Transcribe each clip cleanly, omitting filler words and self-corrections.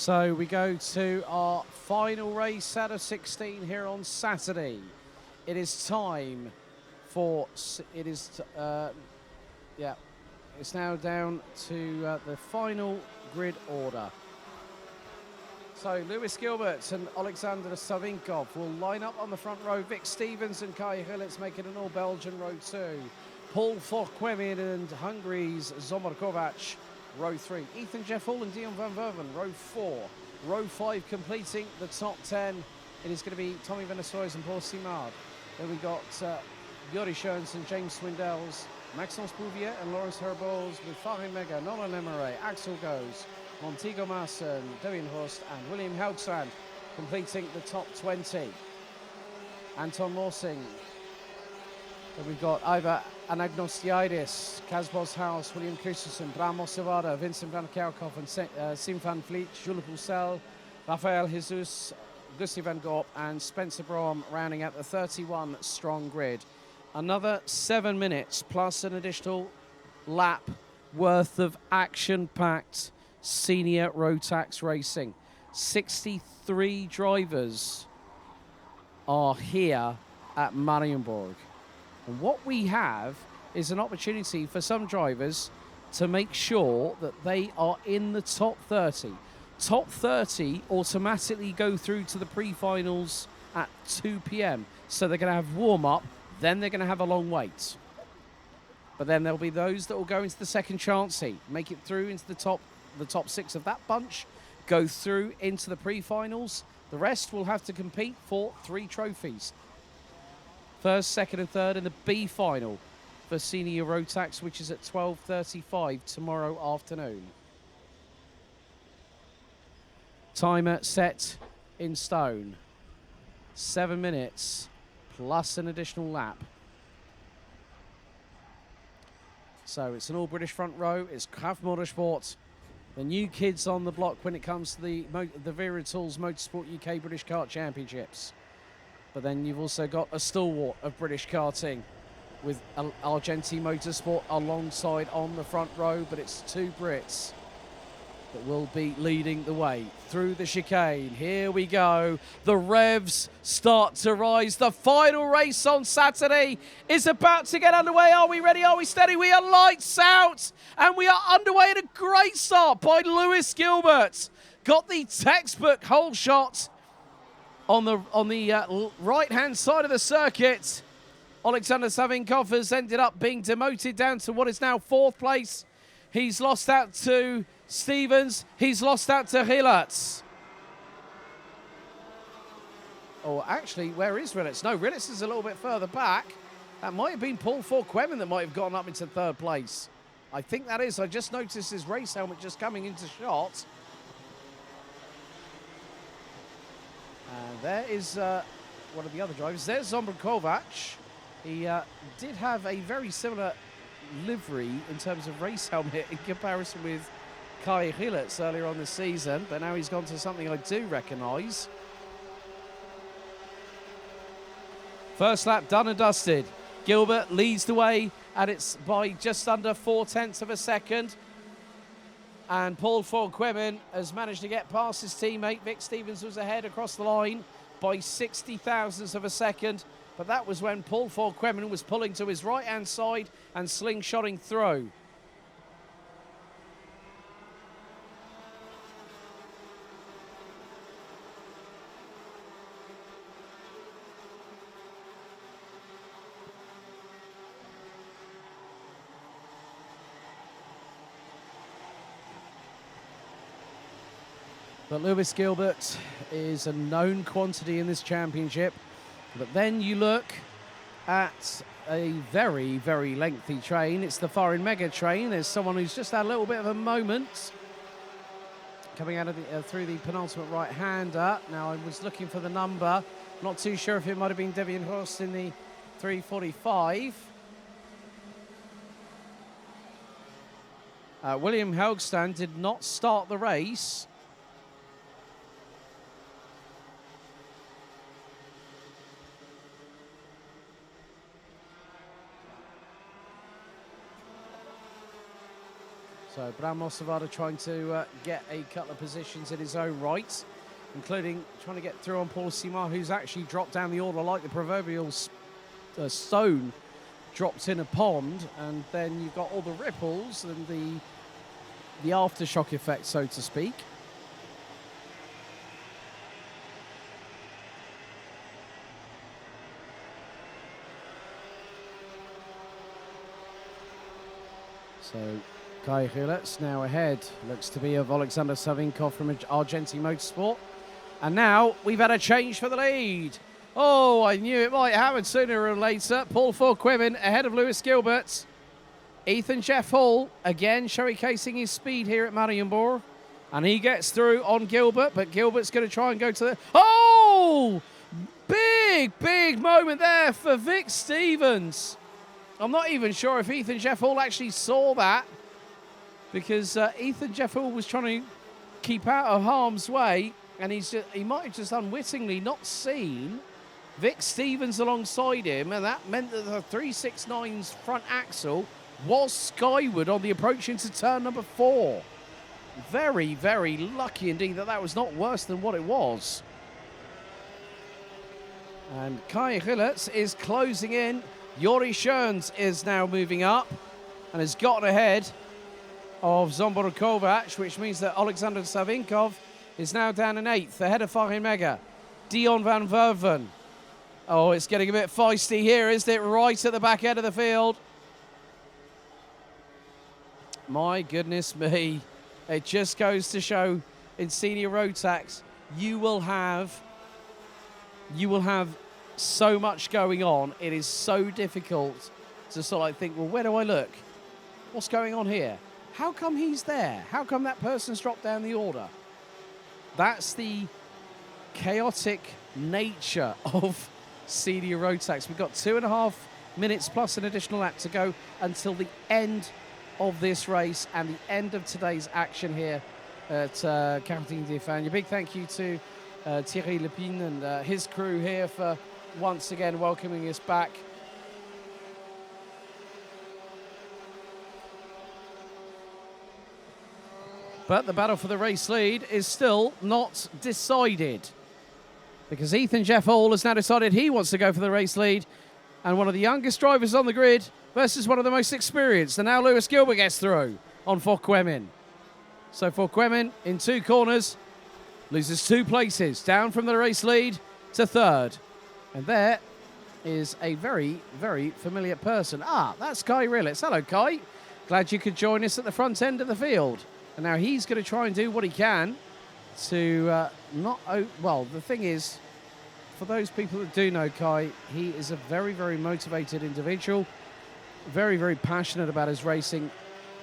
So we go to our final race out of 16 here on Saturday. It is time for, it's now down to the final grid order. So Lewis Gilbert and Alexander Savinkov will line up on the front row. Vic Stevens and Kai Hillets making an all-Belgian row 2. Paul Forquemin and Hungary's Zomar Kovac, row 3. Ethan Jeffel and Dion van Verven, row 4. Row 5 completing the top 10. It is going to be Tommy Venesois and Paul Simard. Then we got Yuri Schoens and James Swindells, Maxence Bouvier and Lawrence Herboz with Farin Mega, Nolan Emere, Axel Goes, Montego Maassen, Devin Horst and William Haugsand completing the top 20. Anton Morsing. Then we've got Iva Anagnostiidis, Kaz Boshouse, William Christensen, Bram Osavada, Vincent van Kerkhoff and Sim van Vliet, Jules Poussel, Rafael Jesus, Gusty van Gorp and Spencer Brom rounding out the 31 strong grid. Another 7 minutes plus an additional lap worth of action-packed senior Rotax racing. 63 drivers are here at Marienburg. And what we have is an opportunity for some drivers to make sure that they are in the top 30. Top 30 automatically go through to the pre-finals at 2 p.m. So they're going to have warm-up, then they're going to have a long wait. But then there'll be those that will go into the second chance heat, make it through into the top 6 of that bunch, go through into the pre-finals. The rest will have to compete for 3 trophies. First, second and third in the B final for Senior Rotax, which is at 12:35 tomorrow afternoon. Timer set in stone. 7 minutes plus an additional lap. So it's an all-British front row. It's Kraft Motorsport. The new kids on the block when it comes to the Vera Tools Motorsport UK British Kart Championships. But then you've also got a stalwart of British karting with Argenti Motorsport alongside on the front row, but it's 2 Brits that will be leading the way through the chicane. Here we go. The revs start to rise. The final race on Saturday is about to get underway. Are we ready? Are we steady? We are lights out, and we are underway at a great start by Lewis Gilbert. Got the textbook hole shot on the right-hand side of the circuit. Alexander Savinkov has ended up being demoted down to what is now 4th place. He's lost out to Stevens. He's lost out to Rilets. Oh, actually, where is Rilets? No, Rilets is a little bit further back. That might have been Paul Forquemin that might have gone up into 3rd place. I think that is. I just noticed his race helmet just coming into shot. And there is one of the other drivers. There's Zomar Kovac. He did have a very similar livery in terms of race helmet in comparison with Kai Hillets earlier on this season, but now he's gone to something I do recognise. First lap done and dusted. Gilbert leads the way, and it's by just under 0.4 of a second. And Paul Forquemin has managed to get past his teammate. Vic Stevens was ahead across the line by 60 thousandths of a second. But that was when Paul Forquemin was pulling to his right-hand side and slingshotting through. But Lewis Gilbert is a known quantity in this championship. But then you look at a very, very lengthy train. It's the Farin Mega train. There's someone who's just had a little bit of a moment coming out of through the penultimate right-hander. Now, I was looking for the number. Not too sure if it might have been Devian Horst in the 345. William Haugstan did not start the race. So Bram Mosavada trying to get a couple of positions in his own right, including trying to get through on Paul Simard, who's actually dropped down the order like the proverbial stone dropped in a pond. And then you've got all the ripples and the aftershock effect, so to speak. So Kai Rilets now ahead. Looks to be of Alexander Savinkov from Argentine Motorsport. And now we've had a change for the lead. Oh, I knew it might happen sooner or later. Paul Forquemin ahead of Lewis Gilbert. Ethan Jeff Hall again showcasing his speed here at Marienborg. And he gets through on Gilbert, but Gilbert's going to try and go to the... Oh! Big moment there for Vic Stevens. I'm not even sure if Ethan Jeff Hall actually saw that, because Ethan Jeff Hall was trying to keep out of harm's way, and he might have just unwittingly not seen Vic Stevens alongside him, and that meant that the 369's front axle was skyward on the approach into turn number 4. Very, very lucky indeed that that was not worse than what it was. And Kai Rilets is closing in. Yori Schoens is now moving up and has gotten ahead of Zombor Kovac, which means that Alexander Savinkov is now down in 8th, ahead of Farin Mega. Dion van Verven. Oh, it's getting a bit feisty here, isn't it? Right at the back end of the field. My goodness me. It just goes to show in senior road tax, you will have so much going on. It is so difficult to sort of like think, well, where do I look? What's going on here? How come he's there? How come that person's dropped down the order? That's the chaotic nature of senior road tax. We've got 2.5 minutes plus an additional lap to go until the end of this race and the end of today's action here at Karting d'Espagne. A big thank you to Thierry Lepine and his crew here for once again welcoming us back. But the battle for the race lead is still not decided, because Ethan Jeff Hall has now decided he wants to go for the race lead, and one of the youngest drivers on the grid versus one of the most experienced. And now Lewis Gilbert gets through on Forquemin. So Forquemin in 2 corners loses 2 places, down from the race lead to 3rd. And there is a very, very familiar person. Ah, that's Kai Rilets. Hello, Kai. Glad you could join us at the front end of the field. And now he's going to try and do what he can to well, the thing is, for those people that do know Kai, he is a very, very motivated individual. Very, very passionate about his racing.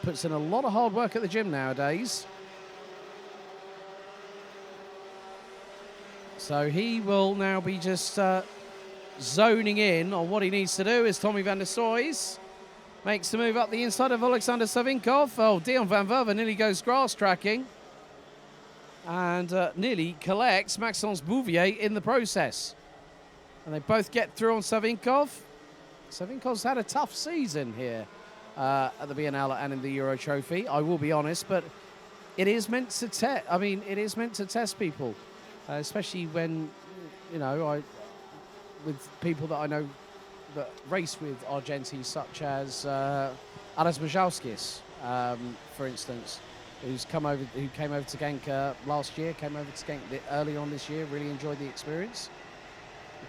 Puts in a lot of hard work at the gym nowadays. So he will now be just zoning in on what he needs to do as Tommy van der Stoys makes the move up the inside of Alexander Savinkov. Oh, Dion van Verven nearly goes grass tracking and nearly collects Maxence Bouvier in the process. And they both get through on Savinkov. Savinkov's had a tough season here at the BNL and in the Euro Trophy, I will be honest, but it is meant to it is meant to test people, especially when, you know, with people that I know that race with Argenti, such as Ales Majauskis, for instance, who came over to Genk last year, came over to Genk early on this year, really enjoyed the experience.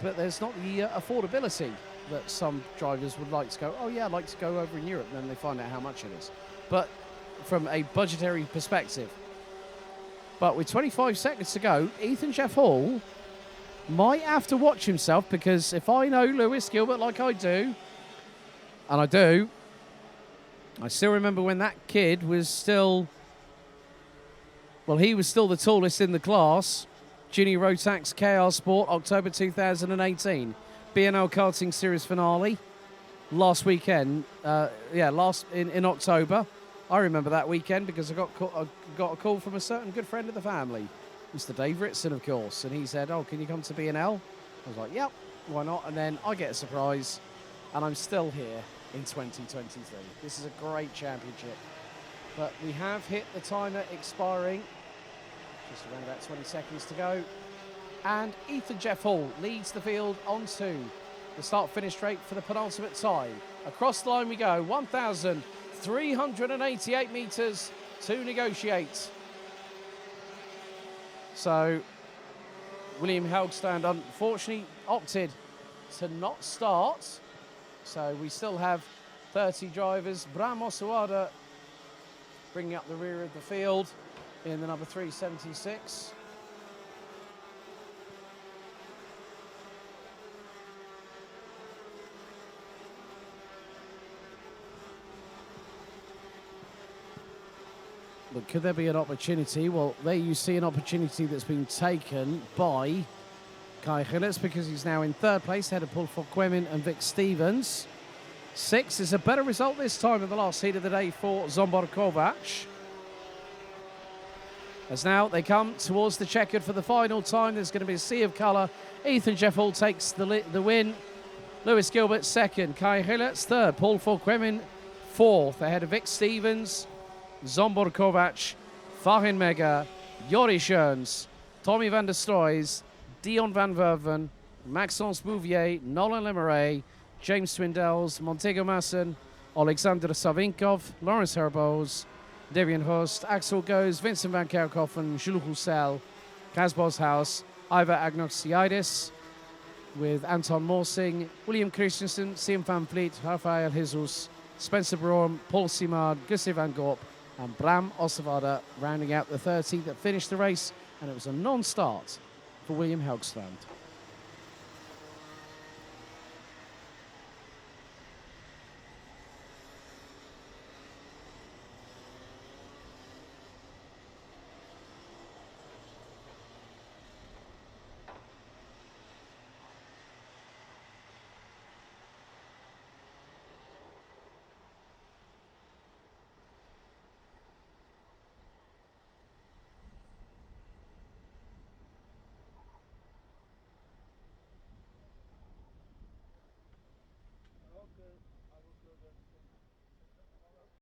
But there's not the affordability that some drivers would like to go, oh yeah, I'd like to go over in Europe, and then they find out how much it is. But from a budgetary perspective. But with 25 seconds to go, Ethan Jeff Hall might have to watch himself, because if I know Lewis Gilbert like I do, and I do, I still remember when that kid was still, well, he was still the tallest in the class. Junior Rotax KR Sport, October 2018. BNL Karting Series finale last weekend. In October. I remember that weekend because I got a call from a certain good friend of the family, Mr. Dave Ritson, of course, and he said, oh, can you come to BNL? I was like, yep, why not? And then I get a surprise, and I'm still here in 2023. This is a great championship. But we have hit the timer expiring. Just around about 20 seconds to go. And Ethan Jeff Hall leads the field onto the start-finish straight for the penultimate time. Across the line we go, 1,388 metres to negotiate. So William Helgstrand unfortunately opted to not start. So we still have 30 drivers. Bram Osuada bringing up the rear of the field in the number 376. But could there be an opportunity? Well, there you see an opportunity that's been taken by Kai Gillis, because he's now in third place, ahead of Paul Quemin and Vic Stevens. 6 is a better result this time in the last heat of the day for Zsombor Kovács. As now they come towards the checkered for the final time, there's going to be a sea of colour. Ethan Jeff Hall takes the win. Lewis Gilbert second, Kai Gillis third, Paul Quemin fourth, ahead of Vic Stevens, Zsombor Kovács, Farin Mega, Joris Schoens, Tommy van der Stroys, Dion van Verven, Maxence Bouvier, Nolan Lemeray, James Swindells, Montego Masson, Alexander Savinkov, Lawrence Herbos, Debian Hurst, Axel Goes, Vincent van Kerkhoffen, Jules Roussel, Kaz Boshouse, Ivar Agnostiidis, with Anton Morsing, William Christensen, Sim van Vliet, Rafael Jesus, Spencer Braun, Paul Simard, Gustav van Gorp, and Bram Ossevada rounding out the 30 that finished the race, and it was a non-start for William Helgstrand.